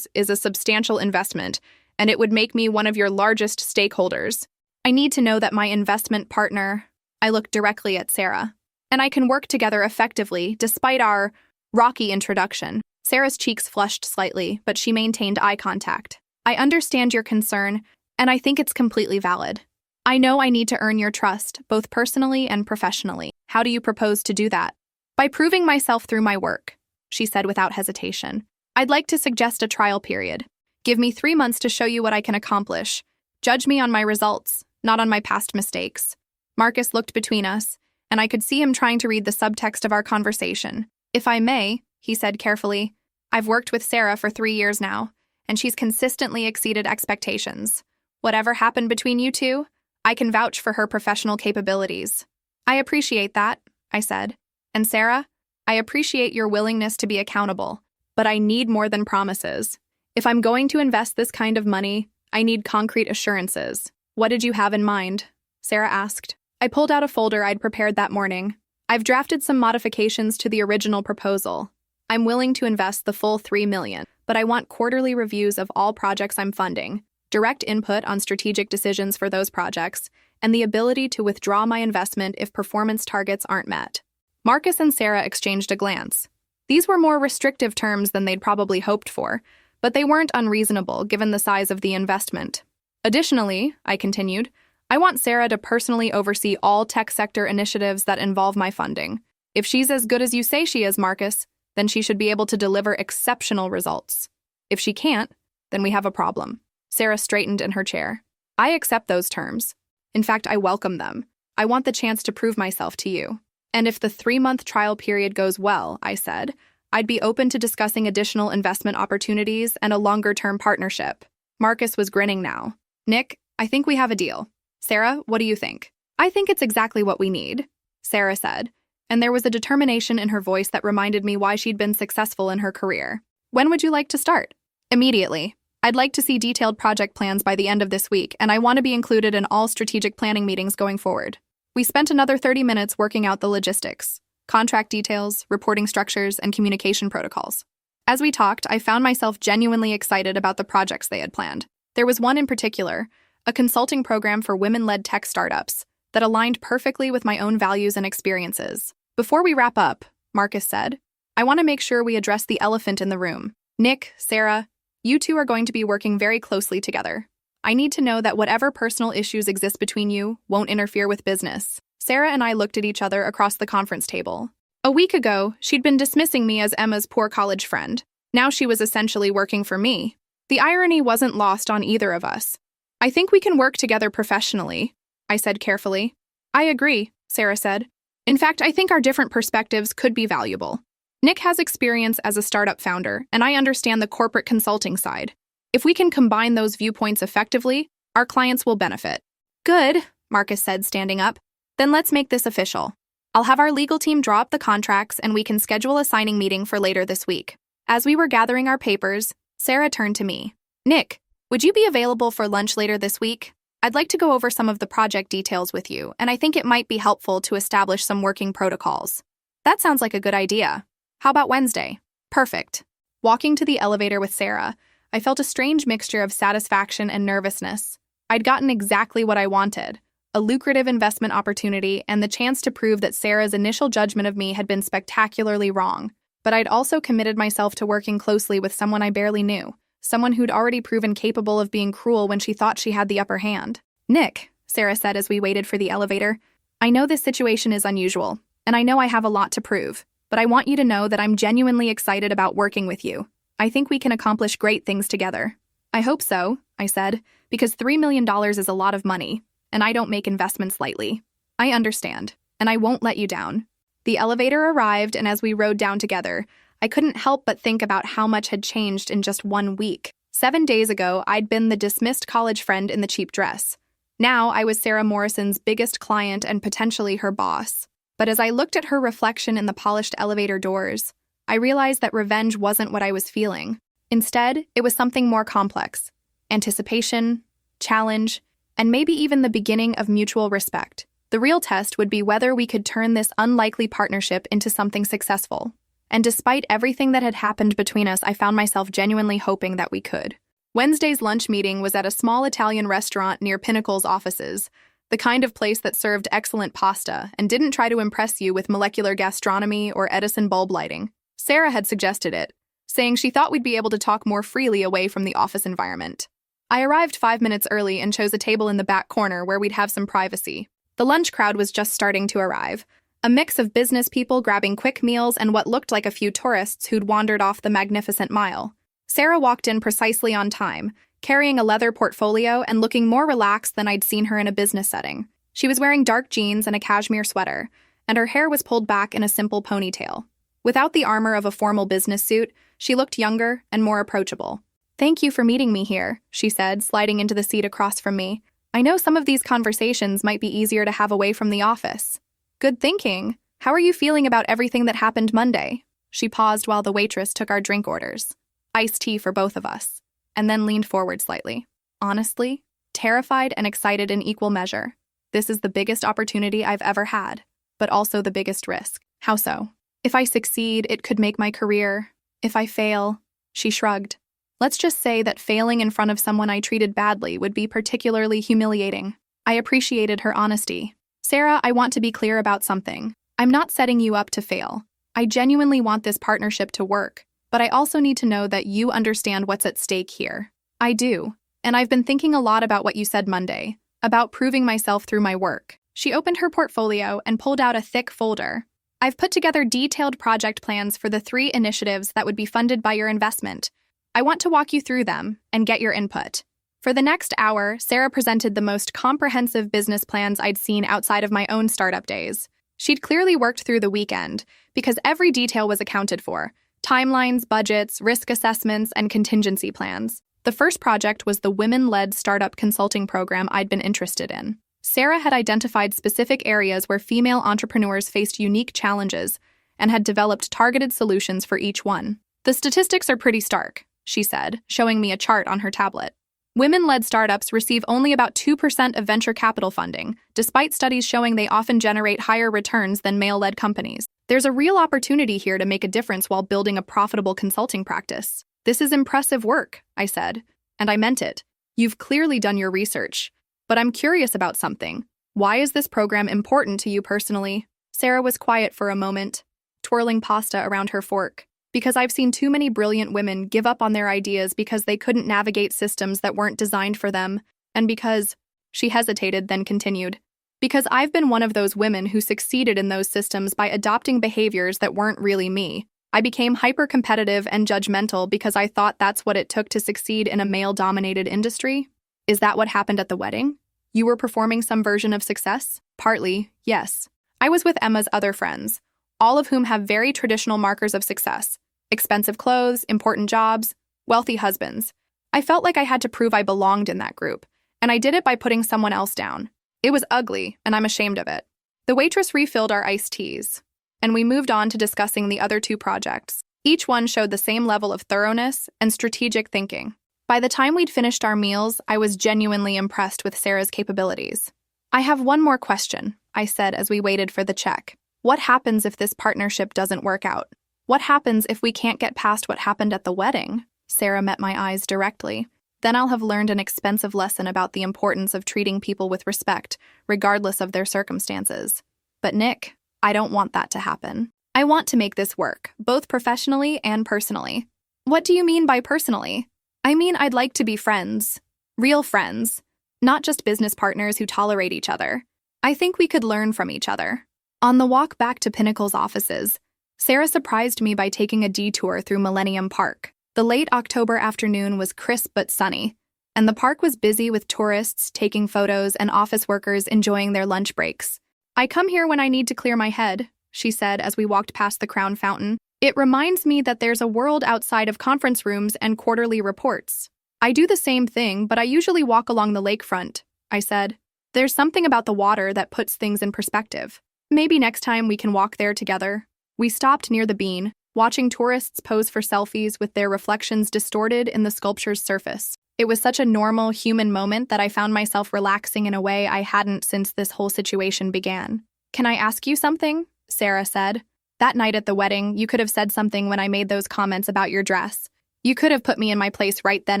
is a substantial investment, and it would make me one of your largest stakeholders. I need to know that my investment partner— I looked directly at Sarah— and I can work together effectively despite our rocky introduction. Sarah's cheeks flushed slightly, but she maintained eye contact. "I understand your concern, and I think it's completely valid. I know I need to earn your trust, both personally and professionally. How do you propose to do that?" "By proving myself through my work," she said without hesitation. "I'd like to suggest a trial period. Give me 3 months to show you what I can accomplish. Judge me on my results, not on my past mistakes." Marcus looked between us, and I could see him trying to read the subtext of our conversation. "If I may," he said carefully, "I've worked with Sarah for 3 years now, and she's consistently exceeded expectations. Whatever happened between you two, I can vouch for her professional capabilities." "I appreciate that," I said. "And Sarah, I appreciate your willingness to be accountable, but I need more than promises. If I'm going to invest this kind of money, I need concrete assurances." "What did you have in mind?" Sarah asked. I pulled out a folder I'd prepared that morning. "I've drafted some modifications to the original proposal. I'm willing to invest the full $3 million, but I want quarterly reviews of all projects I'm funding, direct input on strategic decisions for those projects, and the ability to withdraw my investment if performance targets aren't met." Marcus and Sarah exchanged a glance. These were more restrictive terms than they'd probably hoped for, but they weren't unreasonable given the size of the investment. "Additionally," I continued, "I want Sarah to personally oversee all tech sector initiatives that involve my funding. If she's as good as you say she is, Marcus, then she should be able to deliver exceptional results. If she can't, then we have a problem." Sarah straightened in her chair. "I accept those terms. In fact, I welcome them. I want the chance to prove myself to you. And if the 3-month trial period goes well," I said, "I'd be open to discussing additional investment opportunities and a longer-term partnership." Marcus was grinning now. "Nick, I think we have a deal. Sarah, what do you think?" "I think it's exactly what we need," Sarah said, and there was a determination in her voice that reminded me why she'd been successful in her career. "When would you like to start?" "Immediately. I'd like to see detailed project plans by the end of this week, and I want to be included in all strategic planning meetings going forward." We spent another 30 minutes working out the logistics, contract details, reporting structures, and communication protocols. As we talked, I found myself genuinely excited about the projects they had planned. There was one in particular, a consulting program for women-led tech startups, that aligned perfectly with my own values and experiences. "Before we wrap up," Marcus said, "I want to make sure we address the elephant in the room. Nick, Sarah, you two are going to be working very closely together. I need to know that whatever personal issues exist between you won't interfere with business." Sarah and I looked at each other across the conference table. A week ago, she'd been dismissing me as Emma's poor college friend. Now she was essentially working for me. The irony wasn't lost on either of us. "I think we can work together professionally," I said carefully. "I agree," Sarah said. "In fact, I think our different perspectives could be valuable. Nick has experience as a startup founder, and I understand the corporate consulting side. If we can combine those viewpoints effectively, our clients will benefit." "Good," Marcus said, standing up. "Then let's make this official. I'll have our legal team draw up the contracts, and we can schedule a signing meeting for later this week." As we were gathering our papers, Sarah turned to me. "Nick, would you be available for lunch later this week? I'd like to go over some of the project details with you, and I think it might be helpful to establish some working protocols." "That sounds like a good idea. How about Wednesday?" "Perfect." Walking to the elevator with Sarah, I felt a strange mixture of satisfaction and nervousness. I'd gotten exactly what I wanted, a lucrative investment opportunity and the chance to prove that Sarah's initial judgment of me had been spectacularly wrong. But I'd also committed myself to working closely with someone I barely knew, someone who'd already proven capable of being cruel when she thought she had the upper hand. "Nick," Sarah said as we waited for the elevator, "I know this situation is unusual, and I know I have a lot to prove, but I want you to know that I'm genuinely excited about working with you. I think we can accomplish great things together." "I hope so," I said, "because $3 million is a lot of money, and I don't make investments lightly." "I understand, and I won't let you down." The elevator arrived, and as we rode down together, I couldn't help but think about how much had changed in just 1 week. 7 days ago, I'd been the dismissed college friend in the cheap dress. Now, I was Sarah Morrison's biggest client and potentially her boss. But as I looked at her reflection in the polished elevator doors, I realized that revenge wasn't what I was feeling. Instead, it was something more complex: anticipation, challenge, and maybe even the beginning of mutual respect. The real test would be whether we could turn this unlikely partnership into something successful. And despite everything that had happened between us, I found myself genuinely hoping that we could. Wednesday's lunch meeting was at a small Italian restaurant near Pinnacle's offices, the kind of place that served excellent pasta and didn't try to impress you with molecular gastronomy or Edison bulb lighting. Sarah had suggested it, saying she thought we'd be able to talk more freely away from the office environment. I arrived 5 minutes early and chose a table in the back corner where we'd have some privacy. The lunch crowd was just starting to arrive, a mix of business people grabbing quick meals and what looked like a few tourists who'd wandered off the Magnificent Mile. Sarah walked in precisely on time, carrying a leather portfolio and looking more relaxed than I'd seen her in a business setting. She was wearing dark jeans and a cashmere sweater, and her hair was pulled back in a simple ponytail. Without the armor of a formal business suit, she looked younger and more approachable. "Thank you for meeting me here," she said, sliding into the seat across from me. "I know some of these conversations might be easier to have away from the office." "Good thinking. How are you feeling about everything that happened Monday?" She paused while the waitress took our drink orders. Iced tea for both of us, and then leaned forward slightly. "Honestly, terrified and excited in equal measure. This is the biggest opportunity I've ever had, but also the biggest risk." "How so?" "If I succeed, it could make my career. If I fail," she shrugged. "Let's just say that failing in front of someone I treated badly would be particularly humiliating." I appreciated her honesty. "Sarah, I want to be clear about something. I'm not setting you up to fail. I genuinely want this partnership to work, but I also need to know that you understand what's at stake here." "I do, and I've been thinking a lot about what you said Monday, about proving myself through my work." She opened her portfolio and pulled out a thick folder. "I've put together detailed project plans for the 3 initiatives that would be funded by your investment. I want to walk you through them and get your input." For the next hour, Sarah presented the most comprehensive business plans I'd seen outside of my own startup days. She'd clearly worked through the weekend, because every detail was accounted for: timelines, budgets, risk assessments, and contingency plans. The first project was the women-led startup consulting program I'd been interested in. Sarah had identified specific areas where female entrepreneurs faced unique challenges and had developed targeted solutions for each one. "The statistics are pretty stark," she said, showing me a chart on her tablet. "Women-led startups receive only about 2% of venture capital funding, despite studies showing they often generate higher returns than male-led companies. There's a real opportunity here to make a difference while building a profitable consulting practice." "This is impressive work," I said, and I meant it. "You've clearly done your research. But I'm curious about something. Why is this program important to you personally?" Sarah was quiet for a moment, twirling pasta around her fork. "Because I've seen too many brilliant women give up on their ideas because they couldn't navigate systems that weren't designed for them, and because—" She hesitated, then continued, "because I've been one of those women who succeeded in those systems by adopting behaviors that weren't really me. I became hyper-competitive and judgmental because I thought that's what it took to succeed in a male-dominated industry." "Is that what happened at the wedding? You were performing some version of success?" "Partly, yes. I was with Emma's other friends, all of whom have very traditional markers of success: expensive clothes, important jobs, wealthy husbands. I felt like I had to prove I belonged in that group, and I did it by putting someone else down. It was ugly, and I'm ashamed of it." The waitress refilled our iced teas, and we moved on to discussing the other 2 projects. Each one showed the same level of thoroughness and strategic thinking. By the time we'd finished our meals, I was genuinely impressed with Sarah's capabilities. "I have one more question," I said as we waited for the check. "What happens if this partnership doesn't work out? What happens if we can't get past what happened at the wedding?" Sarah met my eyes directly. Then I'll have learned an expensive lesson about the importance of treating people with respect, regardless of their circumstances. But Nick, I don't want that to happen. I want to make this work, both professionally and personally. What do you mean by personally? I mean, I'd like to be friends. Real friends. Not just business partners who tolerate each other. I think we could learn from each other. On the walk back to Pinnacle's offices, Sarah surprised me by taking a detour through Millennium Park. The late October afternoon was crisp but sunny, and the park was busy with tourists taking photos and office workers enjoying their lunch breaks. I come here when I need to clear my head, she said as we walked past the Crown Fountain. It reminds me that there's a world outside of conference rooms and quarterly reports. I do the same thing, but I usually walk along the lakefront, I said. There's something about the water that puts things in perspective. Maybe next time we can walk there together. We stopped near the Bean, watching tourists pose for selfies with their reflections distorted in the sculpture's surface. It was such a normal, human moment that I found myself relaxing in a way I hadn't since this whole situation began. Can I ask you something? Sarah said. That night at the wedding, you could have said something when I made those comments about your dress. You could have put me in my place right then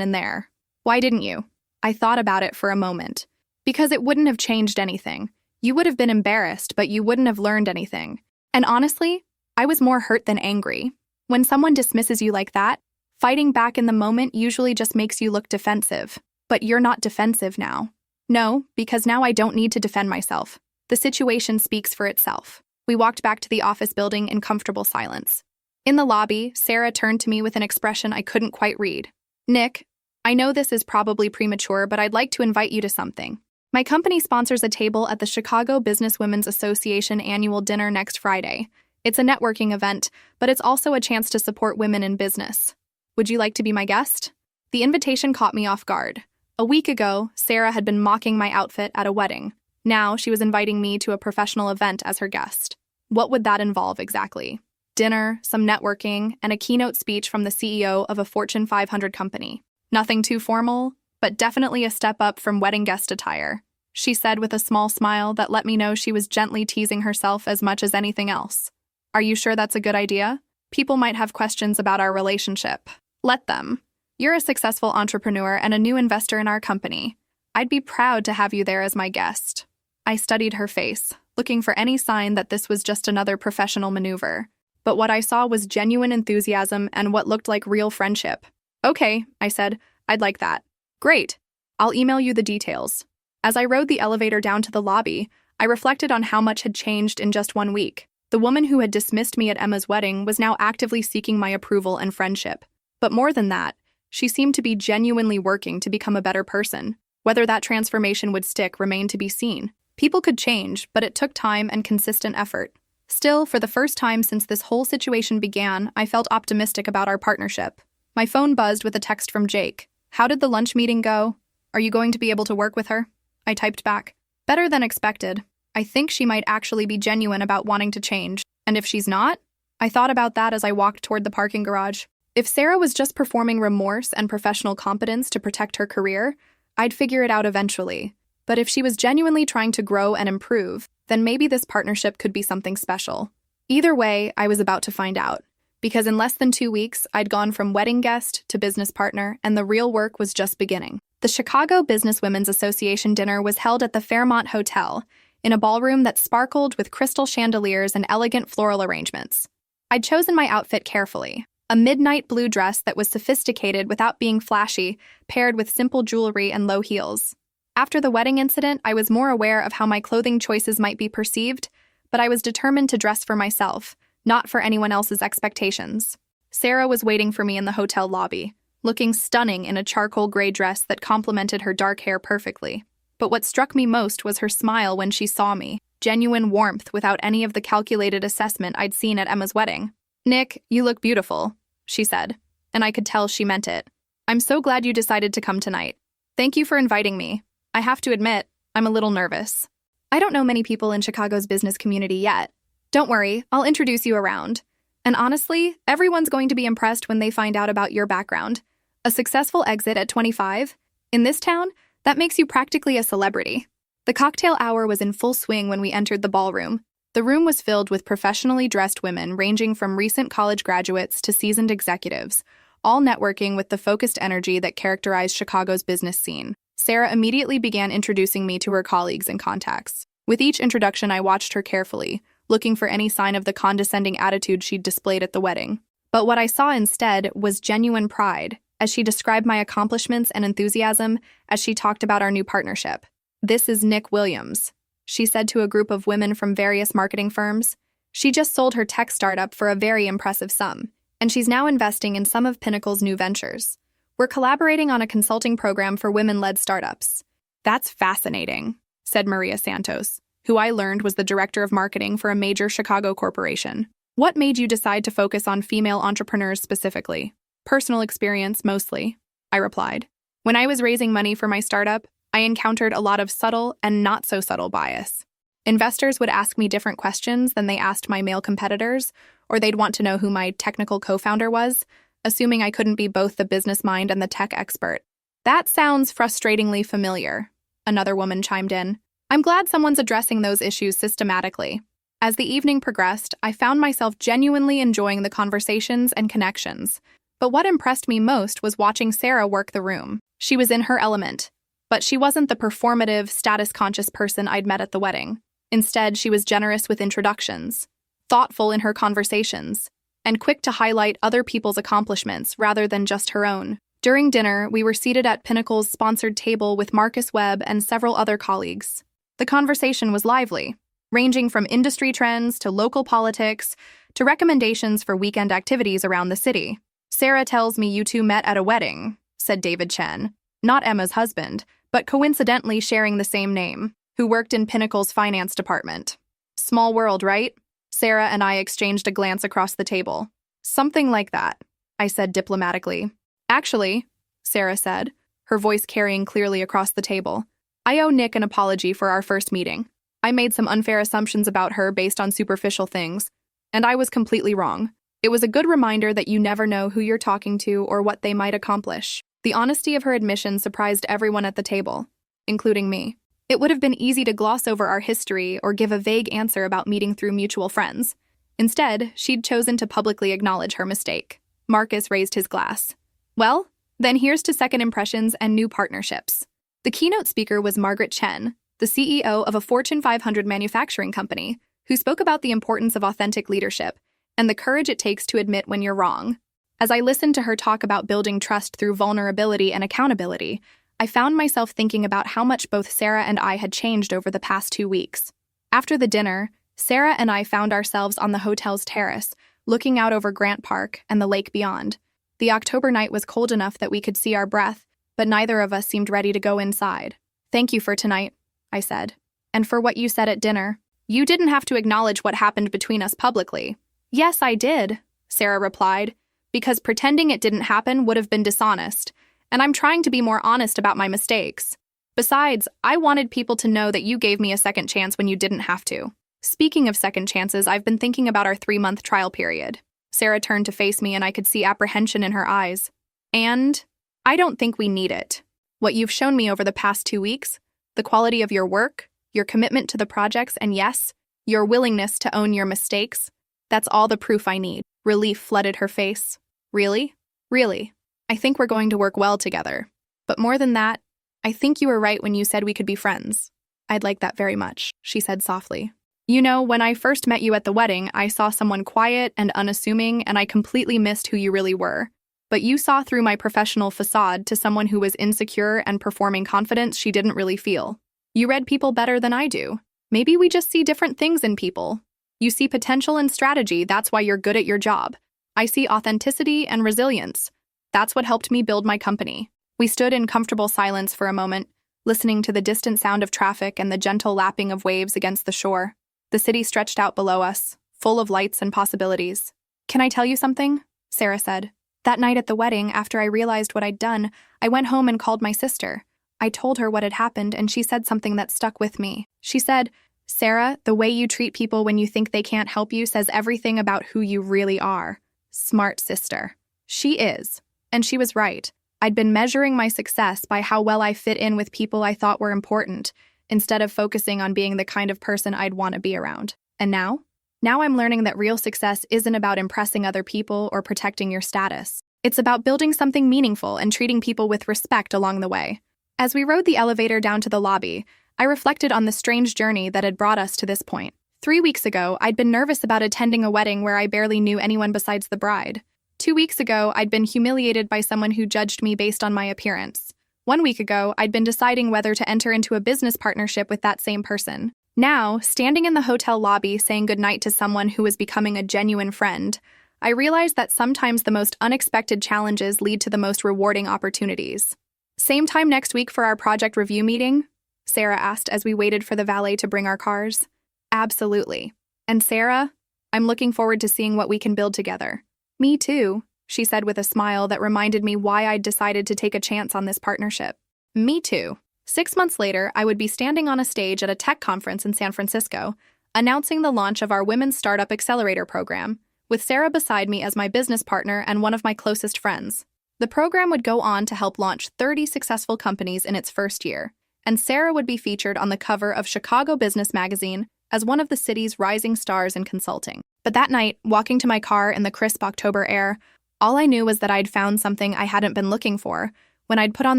and there. Why didn't you? I thought about it for a moment. Because it wouldn't have changed anything. You would have been embarrassed, but you wouldn't have learned anything. And honestly, I was more hurt than angry. When someone dismisses you like that, fighting back in the moment usually just makes you look defensive. But you're not defensive now. No, because now I don't need to defend myself. The situation speaks for itself. We walked back to the office building in comfortable silence. In the lobby, Sarah turned to me with an expression I couldn't quite read. Nick, I know this is probably premature, but I'd like to invite you to something. My company sponsors a table at the Chicago Businesswomen's Association annual dinner next Friday. It's a networking event, but it's also a chance to support women in business. Would you like to be my guest? The invitation caught me off guard. A week ago, Sarah had been mocking my outfit at a wedding. Now she was inviting me to a professional event as her guest. What would that involve exactly? Dinner, some networking, and a keynote speech from the CEO of a Fortune 500 company. Nothing too formal, but definitely a step up from wedding guest attire, she said with a small smile that let me know she was gently teasing herself as much as anything else. Are you sure that's a good idea? People might have questions about our relationship. Let them. You're a successful entrepreneur and a new investor in our company. I'd be proud to have you there as my guest. I studied her face, looking for any sign that this was just another professional maneuver. But what I saw was genuine enthusiasm and what looked like real friendship. Okay, I said, I'd like that. Great. I'll email you the details. As I rode the elevator down to the lobby, I reflected on how much had changed in just 1 week. The woman who had dismissed me at Emma's wedding was now actively seeking my approval and friendship. But more than that, she seemed to be genuinely working to become a better person. Whether that transformation would stick remained to be seen. People could change, but it took time and consistent effort. Still, for the first time since this whole situation began, I felt optimistic about our partnership. My phone buzzed with a text from Jake. How did the lunch meeting go? Are you going to be able to work with her? I typed back. Better than expected. I think she might actually be genuine about wanting to change. And if she's not? I thought about that as I walked toward the parking garage. If Sarah was just performing remorse and professional competence to protect her career, I'd figure it out eventually. But if she was genuinely trying to grow and improve, then maybe this partnership could be something special. Either way, I was about to find out. Because in less than 2 weeks, I'd gone from wedding guest to business partner, and the real work was just beginning. The Chicago Businesswomen's Association dinner was held at the Fairmont Hotel, in a ballroom that sparkled with crystal chandeliers and elegant floral arrangements. I'd chosen my outfit carefully. A midnight blue dress that was sophisticated without being flashy, paired with simple jewelry and low heels. After the wedding incident, I was more aware of how my clothing choices might be perceived, but I was determined to dress for myself, not for anyone else's expectations. Sarah was waiting for me in the hotel lobby, looking stunning in a charcoal gray dress that complemented her dark hair perfectly. But what struck me most was her smile when she saw me, genuine warmth without any of the calculated assessment I'd seen at Emma's wedding. "Nick, you look beautiful," she said, and I could tell she meant it. "I'm so glad you decided to come tonight. Thank you for inviting me. I have to admit, I'm a little nervous. I don't know many people in Chicago's business community yet. Don't worry, I'll introduce you around. And honestly, everyone's going to be impressed when they find out about your background. A successful exit at 25? In this town, that makes you practically a celebrity." The cocktail hour was in full swing when we entered the ballroom. The room was filled with professionally dressed women ranging from recent college graduates to seasoned executives, all networking with the focused energy that characterized Chicago's business scene. Sarah immediately began introducing me to her colleagues and contacts. With each introduction, I watched her carefully, looking for any sign of the condescending attitude she'd displayed at the wedding. But what I saw instead was genuine pride, as she described my accomplishments and enthusiasm as she talked about our new partnership. "This is Nick Williams," she said to a group of women from various marketing firms. She just sold her tech startup for a very impressive sum, and she's now investing in some of Pinnacle's new ventures. "We're collaborating on a consulting program for women-led startups." "That's fascinating," said Maria Santos, who I learned was the director of marketing for a major Chicago corporation. "What made you decide to focus on female entrepreneurs specifically?" "Personal experience, mostly," I replied. "When I was raising money for my startup, I encountered a lot of subtle and not-so-subtle bias. Investors would ask me different questions than they asked my male competitors, or they'd want to know who my technical co-founder was, assuming I couldn't be both the business mind and the tech expert." "That sounds frustratingly familiar," another woman chimed in. "I'm glad someone's addressing those issues systematically." As the evening progressed, I found myself genuinely enjoying the conversations and connections. But what impressed me most was watching Sarah work the room. She was in her element, but she wasn't the performative, status-conscious person I'd met at the wedding. Instead, she was generous with introductions, thoughtful in her conversations, and quick to highlight other people's accomplishments rather than just her own. During dinner, we were seated at Pinnacle's sponsored table with Marcus Webb and several other colleagues. The conversation was lively, ranging from industry trends to local politics to recommendations for weekend activities around the city. "Sarah tells me you two met at a wedding," said David Chen, not Emma's husband, but coincidentally sharing the same name, who worked in Pinnacle's finance department. "Small world, right?" Sarah and I exchanged a glance across the table. "Something like that," I said diplomatically. "Actually," Sarah said, her voice carrying clearly across the table, "I owe Nick an apology for our first meeting. I made some unfair assumptions about her based on superficial things, and I was completely wrong. It was a good reminder that you never know who you're talking to or what they might accomplish." The honesty of her admission surprised everyone at the table, including me. It would have been easy to gloss over our history or give a vague answer about meeting through mutual friends. Instead, she'd chosen to publicly acknowledge her mistake. Marcus raised his glass. "Well, then here's to second impressions and new partnerships." The keynote speaker was Margaret Chen, the CEO of a Fortune 500 manufacturing company, who spoke about the importance of authentic leadership and the courage it takes to admit when you're wrong. As I listened to her talk about building trust through vulnerability and accountability, I found myself thinking about how much both Sarah and I had changed over the past 2 weeks. After the dinner, Sarah and I found ourselves on the hotel's terrace, looking out over Grant Park and the lake beyond. The October night was cold enough that we could see our breath, but neither of us seemed ready to go inside. "Thank you for tonight," I said. "And for what you said at dinner. You didn't have to acknowledge what happened between us publicly." "Yes, I did," Sarah replied, "because pretending it didn't happen would have been dishonest, and I'm trying to be more honest about my mistakes. Besides, I wanted people to know that you gave me a second chance when you didn't have to." "Speaking of second chances, I've been thinking about our 3-month trial period." Sarah turned to face me and I could see apprehension in her eyes. "And I don't think we need it. What you've shown me over the past 2 weeks, the quality of your work, your commitment to the projects, and yes, your willingness to own your mistakes, that's all the proof I need." Relief flooded her face. "Really? Really? I think we're going to work well together. But more than that, I think you were right when you said we could be friends." "I'd like that very much," she said softly. "You know, when I first met you at the wedding, I saw someone quiet and unassuming, and I completely missed who you really were. But you saw through my professional facade to someone who was insecure and performing confidence she didn't really feel. You read people better than I do. Maybe we just see different things in people. You see potential and strategy, that's why you're good at your job. I see authenticity and resilience. That's what helped me build my company." We stood in comfortable silence for a moment, listening to the distant sound of traffic and the gentle lapping of waves against the shore. The city stretched out below us, full of lights and possibilities. "Can I tell you something?" Sarah said. "That night at the wedding, after I realized what I'd done, I went home and called my sister. I told her what had happened, and she said something that stuck with me. She said, 'Sarah, the way you treat people when you think they can't help you says everything about who you really are.' Smart sister." She is. And she was right. I'd been measuring my success by how well I fit in with people I thought were important, instead of focusing on being the kind of person I'd want to be around. And now? Now I'm learning that real success isn't about impressing other people or protecting your status. It's about building something meaningful and treating people with respect along the way. As we rode the elevator down to the lobby, I reflected on the strange journey that had brought us to this point. 3 weeks ago, I'd been nervous about attending a wedding where I barely knew anyone besides the bride. 2 weeks ago, I'd been humiliated by someone who judged me based on my appearance. 1 week ago, I'd been deciding whether to enter into a business partnership with that same person. Now, standing in the hotel lobby saying goodnight to someone who was becoming a genuine friend, I realized that sometimes the most unexpected challenges lead to the most rewarding opportunities. Same time next week for our project review meeting? Sarah asked as we waited for the valet to bring our cars. Absolutely. And Sarah, I'm looking forward to seeing what we can build together. Me too, she said with a smile that reminded me why I'd decided to take a chance on this partnership. Me too. 6 months later, I would be standing on a stage at a tech conference in San Francisco, announcing the launch of our Women's Startup Accelerator program, with Sarah beside me as my business partner and one of my closest friends. The program would go on to help launch 30 successful companies in its first year, and Sarah would be featured on the cover of Chicago Business Magazine as one of the city's rising stars in consulting. But that night, walking to my car in the crisp October air, all I knew was that I'd found something I hadn't been looking for when I'd put on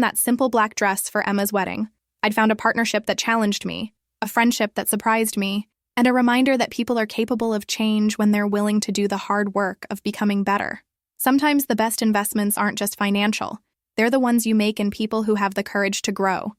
that simple black dress for Emma's wedding. I'd found a partnership that challenged me, a friendship that surprised me, and a reminder that people are capable of change when they're willing to do the hard work of becoming better. Sometimes the best investments aren't just financial. They're the ones you make in people who have the courage to grow.